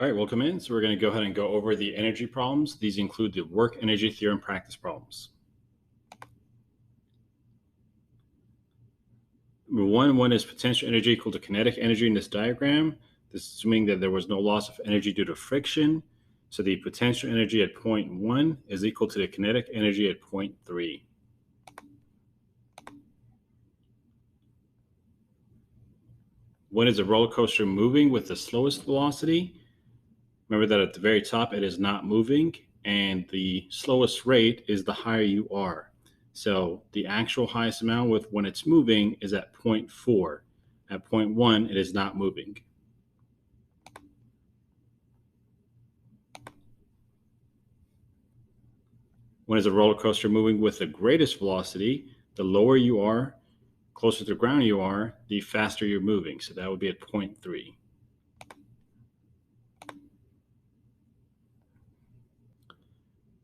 All right, welcome in. So we're going to go ahead and go over the energy problems. These include the work energy theorem practice problems. Number one, what is potential energy equal to kinetic energy in this diagram? This is assuming that there was no loss of energy due to friction. So the potential energy at point 1 is equal to the kinetic energy at point 3. When is a roller coaster moving with the slowest velocity? Remember that at the very top, it is not moving, and the slowest rate is the higher you are. So the actual highest amount with when it's moving is at 0.4. At 0.1, it is not moving. When is a roller coaster moving with the greatest velocity? The lower you are, closer to the ground you are, the faster you're moving. So that would be at 0.3.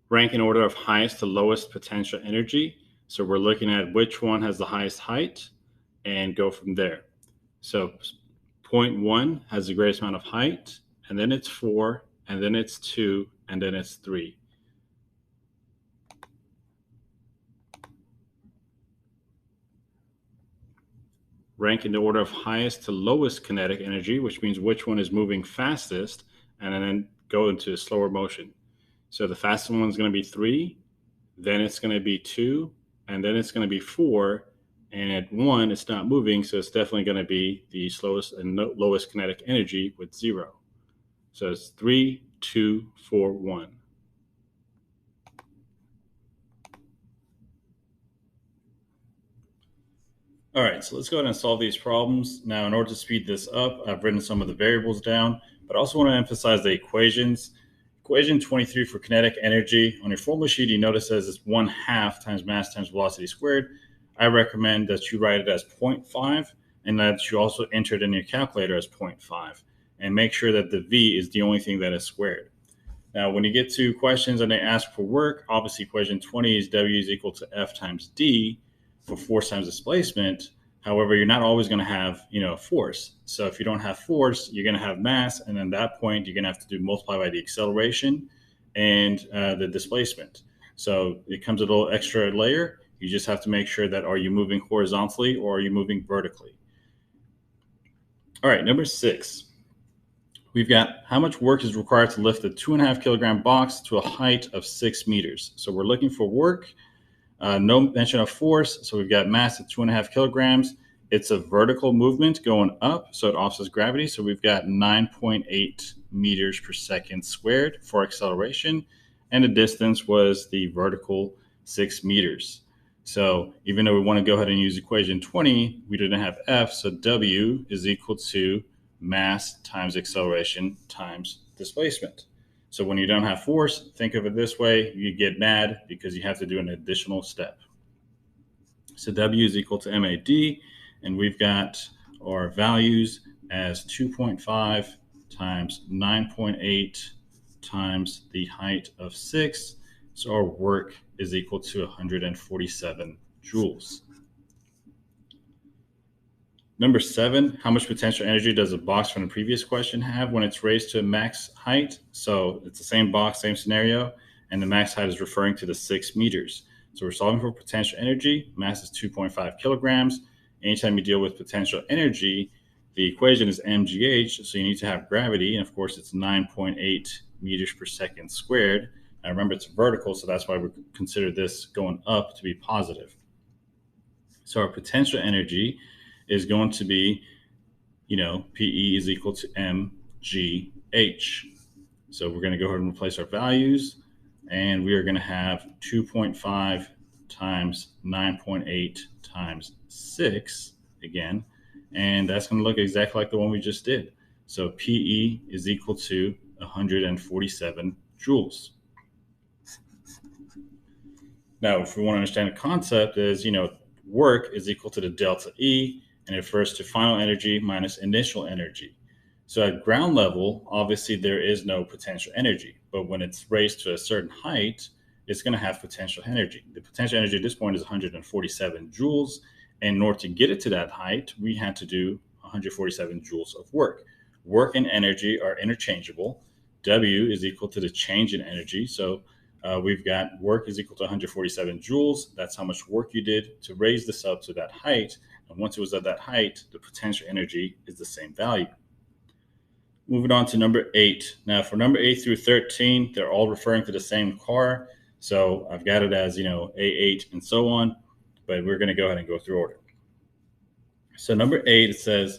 Rank in order of highest to lowest potential energy. So we're looking at which one has the highest height and go from there. So 0.1 has the greatest amount of height, and then it's 4, and then it's 2, and then it's 3. Rank in the order of highest to lowest kinetic energy, which means which one is moving fastest, and then go into slower motion. So the fastest one is going to be 3, then it's going to be 2, and then it's going to be 4, and at 1, it's not moving, so it's definitely going to be the slowest and lowest kinetic energy with 0. So it's 3, 2, 4, 1. All right, so let's go ahead and solve these problems. Now, in order to speed this up, I've written some of the variables down, but I also want to emphasize the equations. Equation 23 for kinetic energy, on your formula sheet, you notice says it's 1/2 times mass times velocity squared. I recommend that you write it as 0.5 and that you also enter it in your calculator as 0.5 and make sure that the V is the only thing that is squared. Now, when you get to questions and they ask for work, obviously equation 20 is W is equal to F times D for force times displacement. However, you're not always going to have, force. So if you don't have force, you're going to have mass, and at that point, you're going to have to do multiply by the acceleration and the displacement. So it comes with a little extra layer. You just have to make sure that are you moving horizontally or are you moving vertically? All right, number 6. We've got how much work is required to lift a 2.5 kilogram box to a height of 6 meters. So we're looking for work. No mention of force, so we've got mass at 2.5 kilograms. It's a vertical movement going up, so it offsets gravity. So we've got 9.8 meters per second squared for acceleration, and the distance was the vertical 6 meters. So even though we want to go ahead and use equation 20, we didn't have F, so W is equal to mass times acceleration times displacement. So when you don't have force, think of it this way, you get mad because you have to do an additional step. So W is equal to MAD, and we've got our values as 2.5 times 9.8 times the height of 6. So our work is equal to 147 joules. Number 7, how much potential energy does a box from the previous question have when it's raised to max height? So it's the same box, same scenario, and the max height is referring to the 6 meters. So we're solving for potential energy. Mass is 2.5 kilograms. Anytime you deal with potential energy, the equation is mgh, so you need to have gravity, and of course it's 9.8 meters per second squared. Now remember, it's vertical, so that's why we consider this going up to be positive. So our potential energy is going to be, PE is equal to mgh. So we're going to go ahead and replace our values, and we are going to have 2.5 times 9.8 times 6 again, and that's going to look exactly like the one we just did. So PE is equal to 147 joules. Now, if we want to understand the concept is, work is equal to the delta E, and it refers to final energy minus initial energy. So at ground level, obviously there is no potential energy, but when it's raised to a certain height, it's going to have potential energy. The potential energy at this point is 147 joules, and in order to get it to that height, we had to do 147 joules of work. work and energy are interchangeable. W is equal to the change in energy. So we've got work is equal to 147 joules. That's how much work you did to raise this up to that height. And once it was at that height, the potential energy is the same value. Moving on to number 8. Now for number 8 through 13, they're all referring to the same car. So I've got it as, A8 and so on, but we're going to go ahead and go through order. So number 8, it says,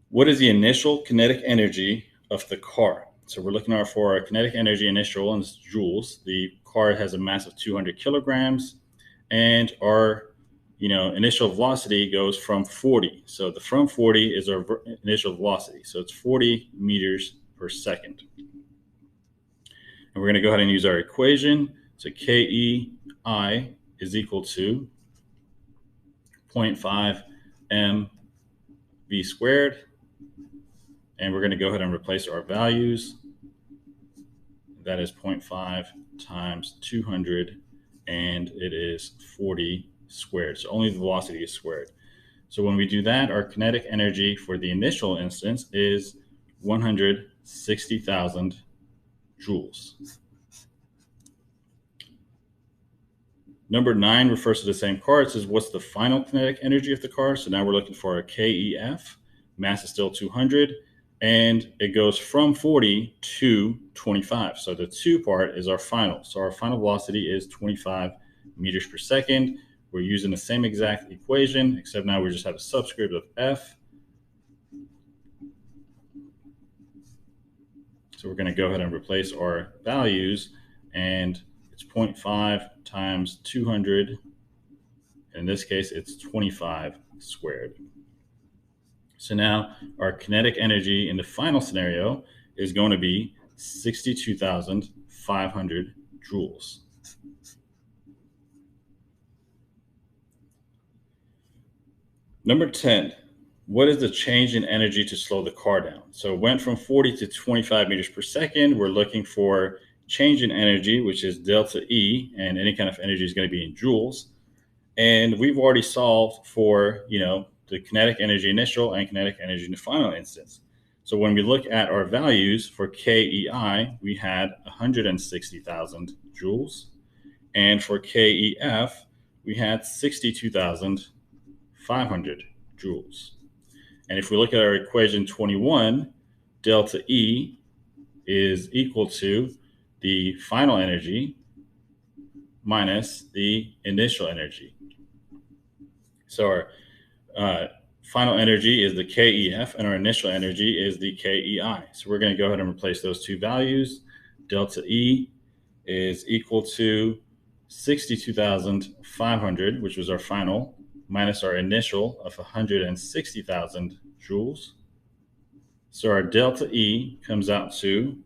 what is the initial kinetic energy of the car? So we're looking for our kinetic energy initial, and it's joules. The car has a mass of 200 kilograms, and our initial velocity goes from 40. So the from 40 is our initial velocity. So it's 40 meters per second. And we're going to go ahead and use our equation. So KEI is equal to 0.5 mv squared. And we're going to go ahead and replace our values. That is 0.5 times 200, and it is 40 squared. So only the velocity is squared. So when we do that, our kinetic energy for the initial instance is 160,000 joules. Number 9 refers to the same car. It says, what's the final kinetic energy of the car? So now we're looking for our KEF. Mass is still 200, and it goes from 40 to 25. So the 2 part is our final. So our final velocity is 25 meters per second. We're using the same exact equation, except now we just have a subscript of F. So we're going to go ahead and replace our values, and it's 0.5 times 200. In this case, it's 25 squared. So now our kinetic energy in the final scenario is going to be 62,500 joules. Number 10, what is the change in energy to slow the car down? So it went from 40 to 25 meters per second. We're looking for change in energy, which is delta E, and any kind of energy is going to be in joules. And we've already solved for, the kinetic energy initial and kinetic energy in the final instance. So when we look at our values for KEI, we had 160,000 joules. And for KEF, we had 62,500 joules. And if we look at our equation 21, delta E is equal to the final energy minus the initial energy. So our final energy is the KEF, and our initial energy is the KEI. So we're going to go ahead and replace those two values. Delta E is equal to 62,500, which was our final, minus our initial of 160,000 joules. So our delta E comes out to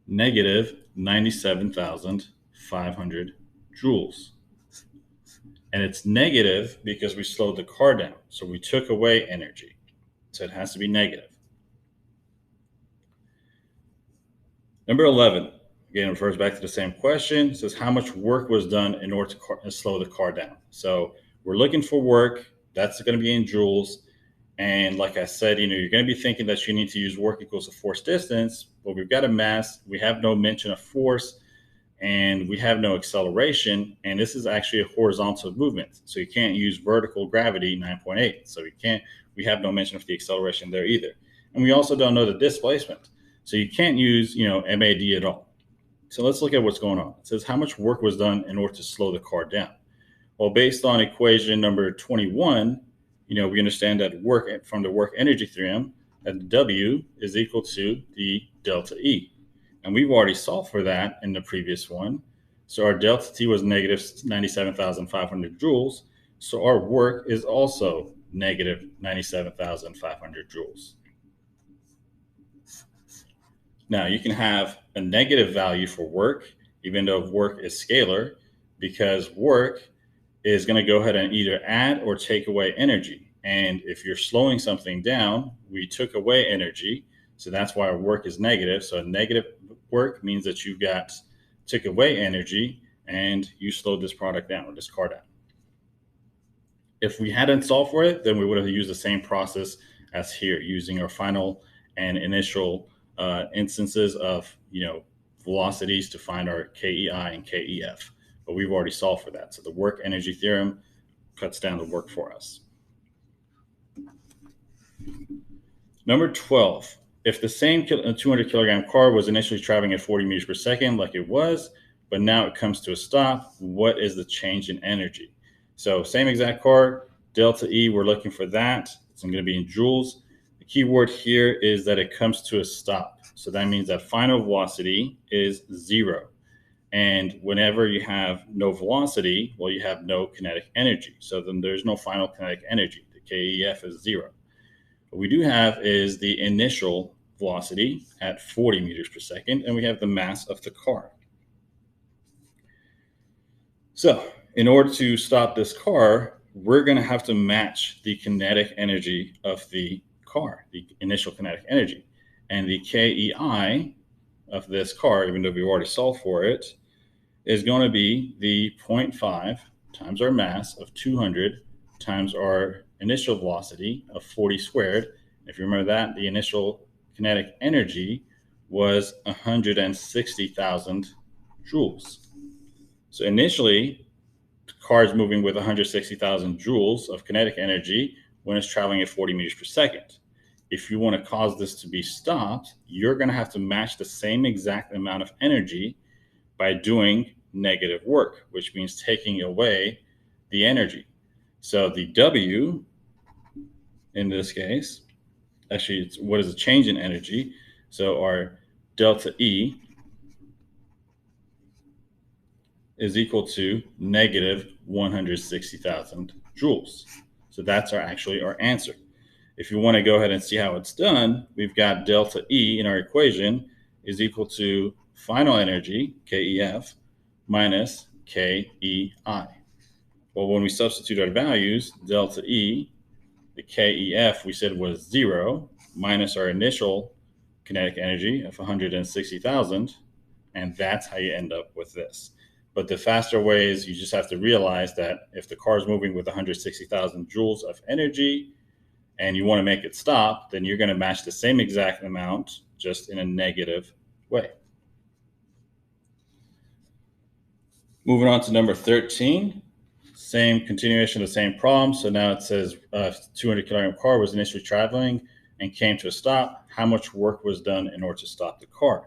negative 97,500 joules. And it's negative because we slowed the car down. So we took away energy. So it has to be negative. Number 11, again, refers back to the same question. It says how much work was done in order to slow the car down. So we're looking for work. That's going to be in joules. And like I said, you're going to be thinking that you need to use work equals a force distance, but we've got a mass. We have no mention of force, and we have no acceleration. And this is actually a horizontal movement. So you can't use vertical gravity 9.8. So we have no mention of the acceleration there either. And we also don't know the displacement. So you can't use, MAD at all. So let's look at what's going on. It says how much work was done in order to slow the car down. Well, based on equation number 21, we understand that work from the work energy theorem, that W is equal to the delta E. And we've already solved for that in the previous one. So our delta T was negative 97,500 joules. So our work is also negative 97,500 joules. Now you can have a negative value for work, even though work is scalar, because work is going to go ahead and either add or take away energy. And if you're slowing something down, we took away energy. So that's why our work is negative. So negative work means that you took away energy and you slowed this product down, or this car down. If we hadn't solved for it, then we would have used the same process as here, using our final and initial instances of velocities to find our KEI and KEF. But we've already solved for that. So the work energy theorem cuts down the work for us. Number 12, if the same 200 kilogram car was initially traveling at 40 meters per second like it was, but now it comes to a stop, what is the change in energy? So same exact car, delta E, we're looking for that. It's going to be in joules. The key word here is that it comes to a stop. So that means that final velocity is 0. And whenever you have no velocity, well, you have no kinetic energy. So then there's no final kinetic energy. The KEF is 0. What we do have is the initial velocity at 40 meters per second, and we have the mass of the car. So in order to stop this car, we're going to have to match the kinetic energy of the car, the initial kinetic energy. And the KEI of this car, even though we already solved for it, is going to be the 0.5 times our mass of 200 times our initial velocity of 40 squared. If you remember that, the initial kinetic energy was 160,000 joules. So initially, the car is moving with 160,000 joules of kinetic energy when it's traveling at 40 meters per second. If you want to cause this to be stopped, you're going to have to match the same exact amount of energy by doing negative work, which means taking away the energy. So the W in this case, actually, it's what is the change in energy? So our delta E is equal to negative 160,000 joules. So that's actually our answer. If you want to go ahead and see how it's done, we've got delta E in our equation is equal to final energy, KEF, minus KEI. Well, when we substitute our values, delta E, the KEF we said was 0, minus our initial kinetic energy of 160,000, and that's how you end up with this. But the faster way is you just have to realize that if the car is moving with 160,000 joules of energy and you want to make it stop, then you're going to match the same exact amount, just in a negative way. Moving on to number 13, same continuation of the same problem. So now it says 200 kilogram car was initially traveling and came to a stop. How much work was done in order to stop the car?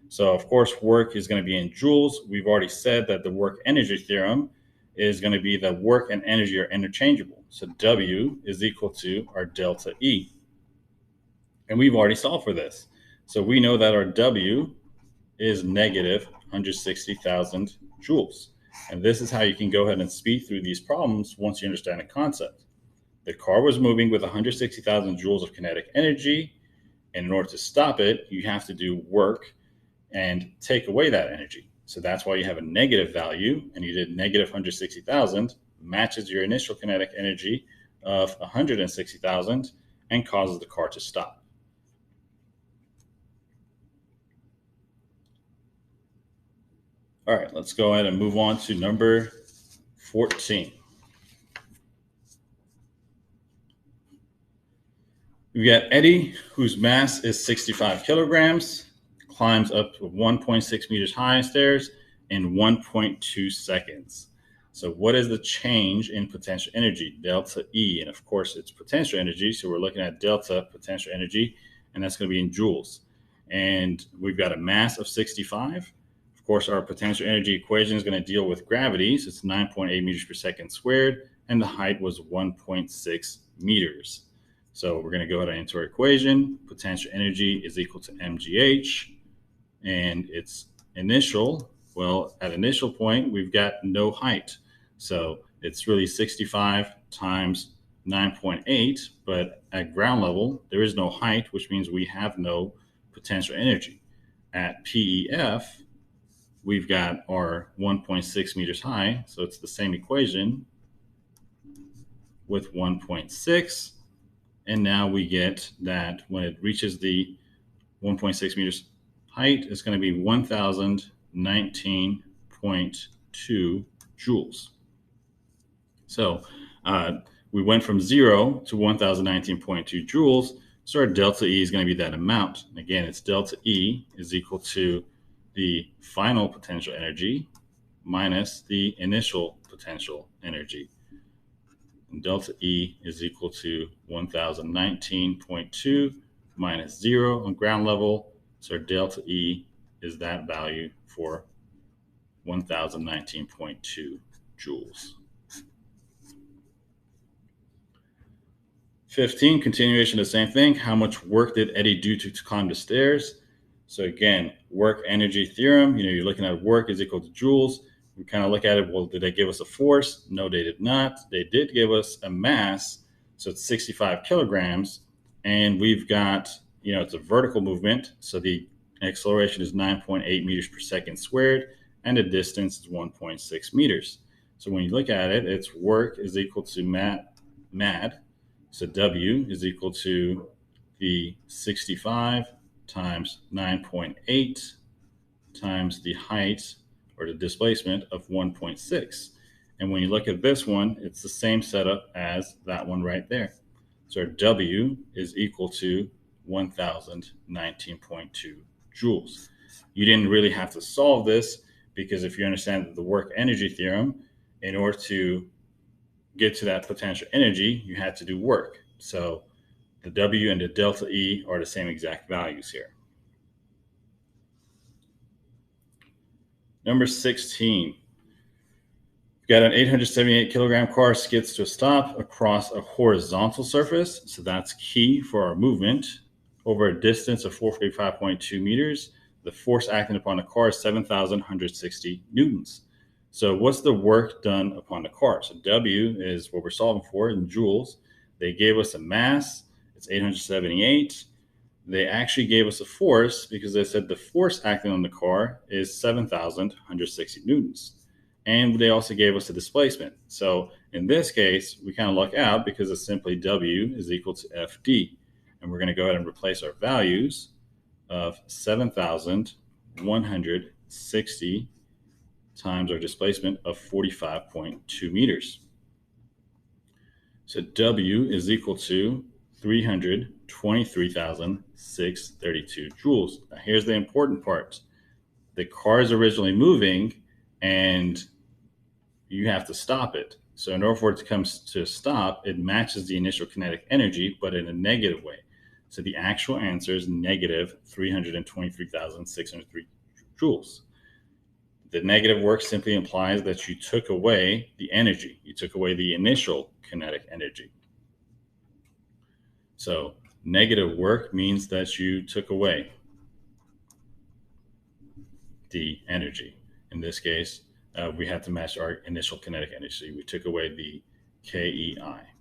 So of course, work is going to be in joules. We've already said that the work energy theorem is going to be that work and energy are interchangeable. So W is equal to our delta E. And we've already solved for this. So we know that our W is negative 160,000 joules. And this is how you can go ahead and speed through these problems once you understand the concept. The car was moving with 160,000 joules of kinetic energy. And in order to stop it, you have to do work and take away that energy. So that's why you have a negative value, and you did negative 160,000, matches your initial kinetic energy of 160,000 and causes the car to stop. All right, let's go ahead and move on to number 14. We got Eddie, whose mass is 65 kilograms, climbs up to 1.6 meters high stairs in 1.2 seconds. So what is the change in potential energy? Delta E, and of course it's potential energy, so we're looking at delta potential energy, and that's going to be in joules. And we've got a mass of 65. Of course, our potential energy equation is going to deal with gravity, so it's 9.8 meters per second squared, and the height was 1.6 meters. So we're going to go ahead and enter our equation. Potential energy is equal to mgh, and its initial, well, at initial point, we've got no height. So it's really 65 times 9.8, but at ground level, there is no height, which means we have no potential energy. At PEF, we've got our 1.6 meters high, so it's the same equation with 1.6. And now we get that when it reaches the 1.6 meters height, it's going to be 1,019.2 joules. So we went from 0 to 1019.2 joules, so our delta E is going to be that amount. And again, it's delta E is equal to the final potential energy minus the initial potential energy. And delta E is equal to 1019.2 minus 0 on ground level. So our delta E is that value for 1019.2 joules. 15, continuation of the same thing. How much work did Eddie do to climb the stairs? So again, work energy theorem, you're looking at work is equal to joules. We kind of look at it, well, did they give us a force? No, they did not. They did give us a mass, so it's 65 kilograms. And we've got, it's a vertical movement, so the acceleration is 9.8 meters per second squared, and the distance is 1.6 meters. So when you look at it, it's work is equal to mad. So W is equal to the 65 times 9.8 times the height or the displacement of 1.6. And when you look at this one, it's the same setup as that one right there. So our W is equal to 1019.2 joules. You didn't really have to solve this, because if you understand the work energy theorem, in order to get to that potential energy, you had to do work. So the W and the delta E are the same exact values here. Number 16. We've got an 878 kilogram car skids to a stop across a horizontal surface. So that's key for our movement. Over a distance of 445.2 meters, the force acting upon the car is 7,160 newtons. So what's the work done upon the car? So W is what we're solving for in joules. They gave us a mass, it's 878. They actually gave us a force because they said the force acting on the car is 7,160 newtons. And they also gave us a displacement. So in this case, we kind of luck out because it's simply W is equal to FD. And we're going to go ahead and replace our values of 7,160 times our displacement of 45.2 meters. So W is equal to 323,632 joules. Now here's the important part. The car is originally moving and you have to stop it. So in order for it to come to a stop, it matches the initial kinetic energy, but in a negative way. So the actual answer is negative 323,603 joules. The negative work simply implies that you took away the energy. You took away the initial kinetic energy. So negative work means that you took away the energy. In this case, we had to match our initial kinetic energy. We took away the KEI.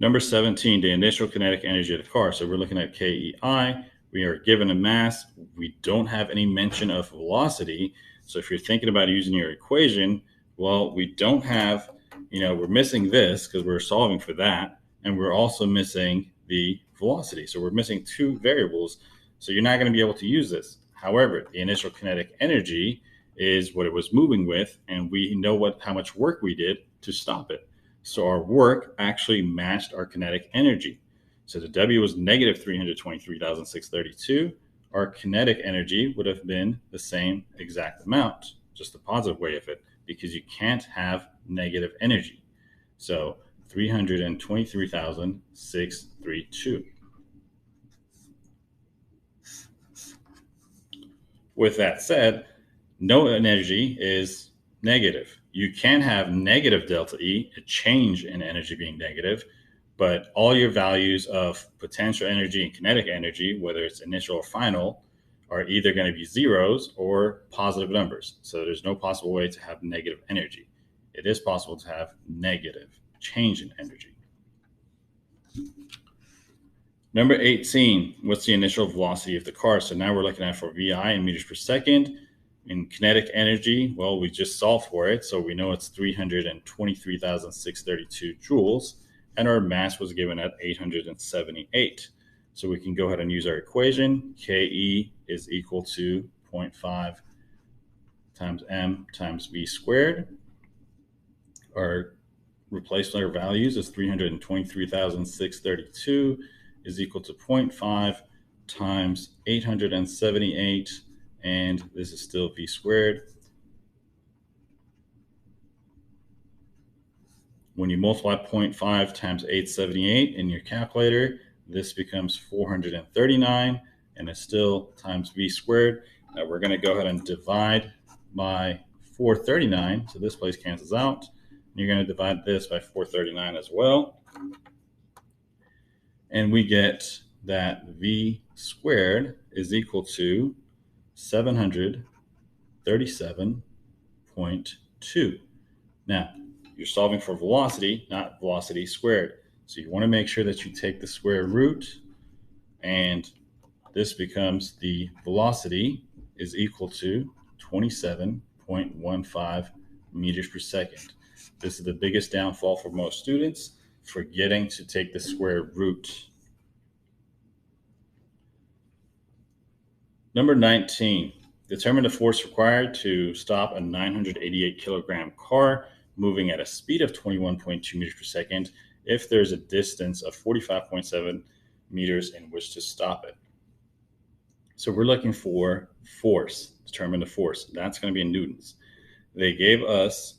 Number 17, the initial kinetic energy of the car. So we're looking at KEI. We are given a mass. We don't have any mention of velocity. So if you're thinking about using your equation, well, we don't have, we're missing this because we're solving for that. And we're also missing the velocity. So we're missing two variables. So you're not going to be able to use this. However, the initial kinetic energy is what it was moving with. And we know how much work we did to stop it. So our work actually matched our kinetic energy. So the W was negative 323,632. Our kinetic energy would have been the same exact amount, just the positive way of it, because you can't have negative energy. So 323,632. With that said, no energy is negative. You can have negative delta E, a change in energy being negative, but all your values of potential energy and kinetic energy, whether it's initial or final, are either going to be zeros or positive numbers. So there's no possible way to have negative energy. It is possible to have negative change in energy. Number 18, what's the initial velocity of the car? So now we're looking at for VI in meters per second. In kinetic energy, well, we just solved for it, so we know it's 323,632 joules, and our mass was given at 878. So we can go ahead and use our equation. KE is equal to 0.5 times m times v squared. Our replacement values is 323,632 is equal to 0.5 times 878, and this is still v squared. When you multiply 0.5 times 878 in your calculator, this becomes 439, and it's still times v squared. Now we're going to go ahead and divide by 439, so this place cancels out. You're going to divide this by 439 as well. And we get that v squared is equal to 737.2. Now, you're solving for velocity, not velocity squared. So you want to make sure that you take the square root, and this becomes the velocity is equal to 27.15 meters per second. This is the biggest downfall for most students, forgetting to take the square root. Number 19, determine the force required to stop a 988 kilogram car moving at a speed of 21.2 meters per second if there's a distance of 45.7 meters in which to stop it. So we're looking for force, determine the force. That's going to be in newtons. They gave us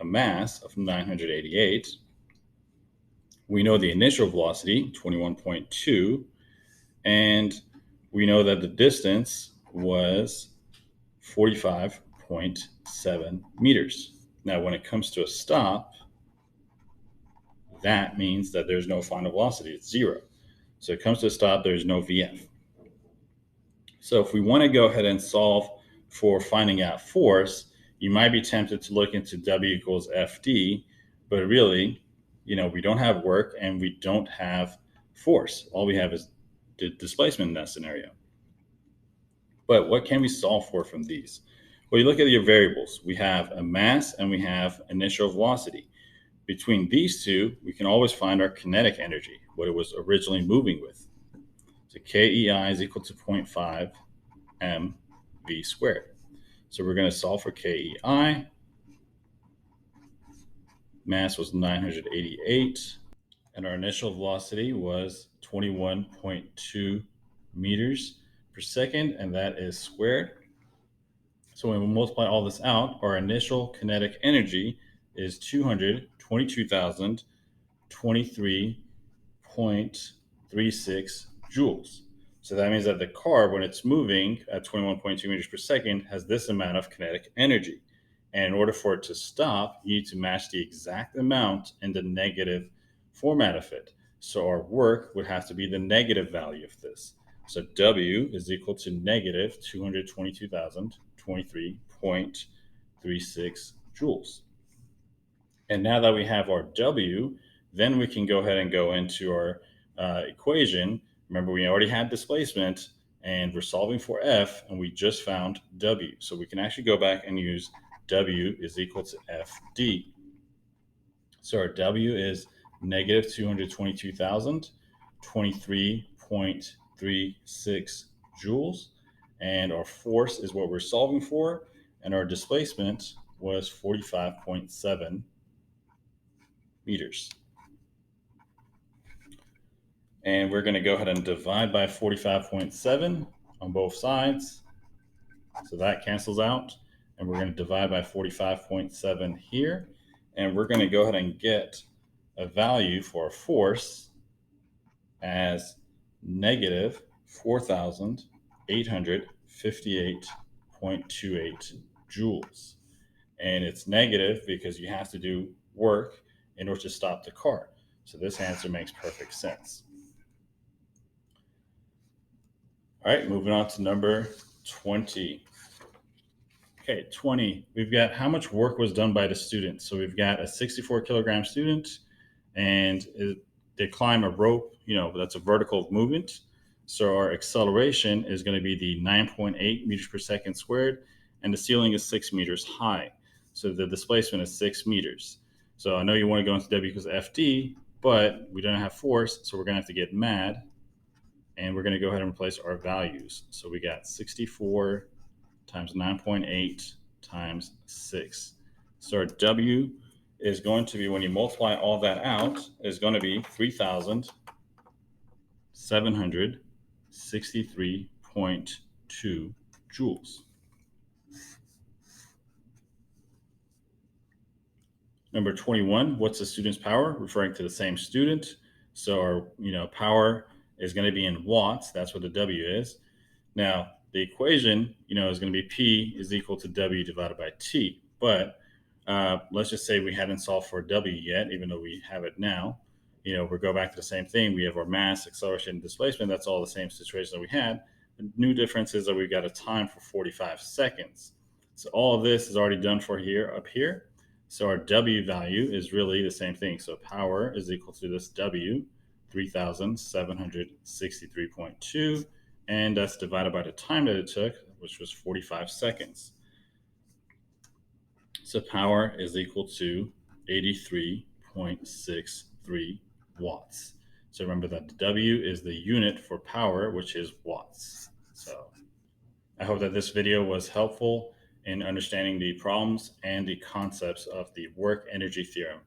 a mass of 988. We know the initial velocity, 21.2, and we know that the distance was 45.7 meters. Now, when it comes to a stop, that means that there's no final velocity. It's zero. So it comes to a stop, there's no VF. So if we want to go ahead and solve for finding out force, you might be tempted to look into W equals FD, but really, we don't have work and we don't have force. All we have is the displacement in that scenario. But what can we solve for from these? Well, you look at your variables. We have a mass and we have initial velocity. Between these two, we can always find our kinetic energy, what it was originally moving with. So KEI is equal to 0.5 mv squared. So we're going to solve for KEI. Mass was 988, and our initial velocity was 21.2 meters per second, and that is squared. So when we multiply all this out, our initial kinetic energy is 223.36 joules. So that means that the car, when it's moving at 21.2 meters per second, has this amount of kinetic energy. And in order for it to stop, you need to match the exact amount in the negative format of it. So our work would have to be the negative value of this. So W is equal to negative 222,023.36 joules. And now that we have our W, then we can go ahead and go into our equation. Remember, we already had displacement, and we're solving for F, and we just found W. So we can actually go back and use W is equal to FD. So our W is negative 222,023.36 joules. And our force is what we're solving for. And our displacement was 45.7 meters. And we're going to go ahead and divide by 45.7 on both sides. So that cancels out. And we're going to divide by 45.7 here. And we're going to go ahead and get a value for a force as negative 4,858.28 joules. And it's negative because you have to do work in order to stop the car. So this answer makes perfect sense. All right, moving on to number 20. Okay, 20, we've got how much work was done by the student. So we've got a 64 kilogram student, and they climb a rope, that's a vertical movement. So our acceleration is going to be the 9.8 meters per second squared, and the ceiling is 6 meters high. So the displacement is 6 meters. So I know you want to go into W equals FD, but we don't have force, so we're going to have to get mad, and we're going to go ahead and replace our values. So we got 64 times 9.8 times 6. So our W is going to be, when you multiply all that out, is going to be 3,763.2 joules. Number 21, what's the student's power? Referring to the same student. So our power is going to be in watts. That's what the W is. Now, the equation, is going to be P is equal to W divided by T. But let's just say we hadn't solved for W yet, even though we have it now. We go back to the same thing. We have our mass, acceleration, and displacement. That's all the same situation that we had. The new difference is that we've got a time for 45 seconds. So all of this is already done for here up here. So our W value is really the same thing. So power is equal to this W, 3,763.2, and that's divided by the time that it took, which was 45 seconds. So power is equal to 83.63 watts. So remember that the W is the unit for power, which is watts. So I hope that this video was helpful in understanding the problems and the concepts of the work energy theorem.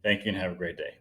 Thank you and have a great day.